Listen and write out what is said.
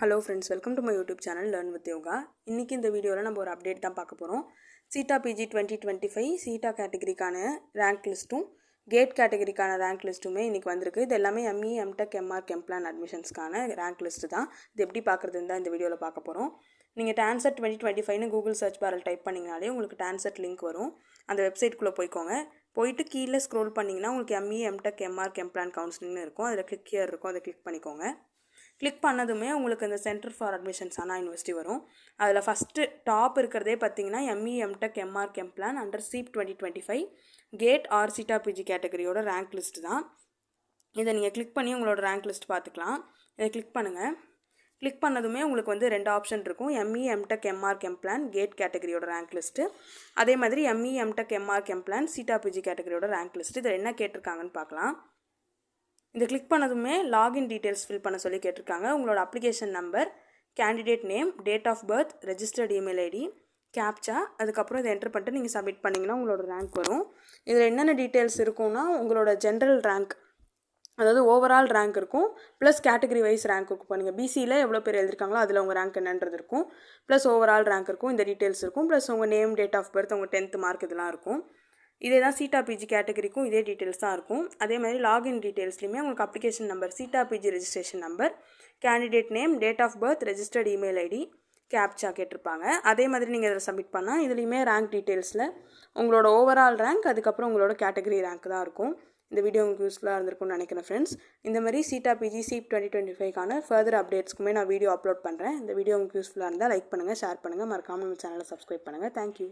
Hello friends, welcome to my YouTube channel Learn with Yoga. இன்னைக்கு இந்த வீடியோல நம்ம ஒரு அப்டேட் தான் பார்க்க போறோம். CETA PG 2025 CETA கேட்டகரிக்கான ரேங்க் லிஸ்ட்டும் கேட் கேட்டகரிக்கான ரேங்க் லிஸ்ட்டுமே இன்னைக்கு வந்திருக்கு. இது எல்லாமே ME MTech MR Kemplan அட்மிஷன்ஸ்க்கான ரேங்க் லிஸ்ட் தான். இது எப்படி பார்க்கிறதுன்னு தான் இந்த வீடியோல பார்க்க போறோம். நீங்க TANCET 2025 னு கூகுள் சர்ச் பாரில் டைப் பண்ணீங்கனாலே உங்களுக்கு TANCET லிங்க் வரும். அந்த வெப்சைட்குள்ள போய்க்கோங்க. போயிட்டு கீழ ஸ்க்ரோல் பண்ணீங்கன்னா உங்களுக்கு ME MTech MR Kemplan கவுன்சிலிங்னு இருக்கும். அதுல கிளிக் ஹியர் இருக்கும். அதை கிளிக் பண்ணிக்கோங்க. கிளிக் பண்ணதுமே உங்களுக்கு இந்த centre for admissions Anna university வரும். அதில் ஃபஸ்ட்டு டாப் இருக்கிறதே பார்த்தீங்கன்னா ME MTech MR Kemplan under SEEP 2025 GATE or CETA PG கேட்டகரியோட ரேங்க் லிஸ்ட் தான். இதை நீங்கள் கிளிக் பண்ணி உங்களோட ரேங்க் லிஸ்ட் பார்த்துக்கலாம். இதை கிளிக் பண்ணுங்கள். கிளிக் பண்ணதுமே உங்களுக்கு வந்து ரெண்டு ஆப்ஷன் இருக்கும். ME MTech MR Kemplan GATE கேட்டகரியோட ரேங்க் லிஸ்ட்டு, அதே மாதிரி ME MTech MR Kemplan CETA PG கேட்டகரியோட ரேங்க் லிஸ்ட்டு. இதில் என்ன கேட்டிருக்காங்கன்னு பார்க்கலாம். இந்த கிளிக் பண்ணதுமே லாகின் டீட்டெயில்ஸ் ஃபில் பண்ண சொல்லி கேட்டிருக்காங்க. உங்களோட application number, candidate name, date of birth, registered email ID, captcha, அதுக்கப்புறம் இதை என்டர் பண்ணிட்டு நீங்கள் சப்மிட் பண்ணிங்கன்னா உங்களோட ரேங்க் வரும். இதில் என்னென்ன டீட்டெயில்ஸ் இருக்கும்னா உங்களோட ஜென்ரல் ரேங்க், அதாவது ஓவரால் ரேங்க் இருக்கும், ப்ளஸ் கேட்டகரி வைஸ் ரேங்க் இருக்கும். இப்போ நீங்கள் பிசியில் எவ்வளோ பேர் எழுதிருக்காங்களோ அதில் உங்கள் ரேங்க் என்னன்றது இருக்கும், ப்ளஸ் ஓவரால் ரேங்க் இருக்கும், இந்த டீட்டெயில்ஸ் இருக்கும், ப்ளஸ் உங்கள் நேம், டேட் ஆஃப் பர்த், உங்கள் 10th மார்க் இதெல்லாம் இருக்கும். இதே தான் CETA PG கேட்டகரிக்கும் இதே டீட்டெயில்ஸ் தான் இருக்கும். அதே மாதிரி லாகின் டீட்டெயில்ஸ்லையுமே உங்களுக்கு application number, CETA PG registration number, candidate name, date of birth, registered email ID, captcha கேட்டிருப்பாங்க. அதே மாதிரி நீங்கள் இதில் சப்மிட் பண்ணால் இதுலேயுமே ரேங்க் டீட்டெயில்ஸில் உங்களோட ஓவரால் ரேங்க், அதுக்கப்புறம் உங்களோட கேட்டகரி ரேங்க் தான் இருக்கும். இந்த வீடியோ உங்களுக்கு யூஸ்ஃபுல்லாக இருந்திருக்கும்னு நினைக்கிறேன் ஃப்ரெண்ட்ஸ். இந்த மாதிரி CETA PG SEEP 2025க்கான ஃபர்தர் அப்டேட்ஸ்க்குமே நான் வீடியோ அப்லோட் பண்ணுறேன். இந்த வீடியோ உங்களுக்கு யூஸ்ஃபுல்லாக இருந்தால் லைக் பண்ணுங்கள், ஷேர் பண்ணுங்கள், மறக்காமல் நம்ம சேனலை சப்ஸ்கிரைப் பண்ணுங்கள். தேங்க்யூ.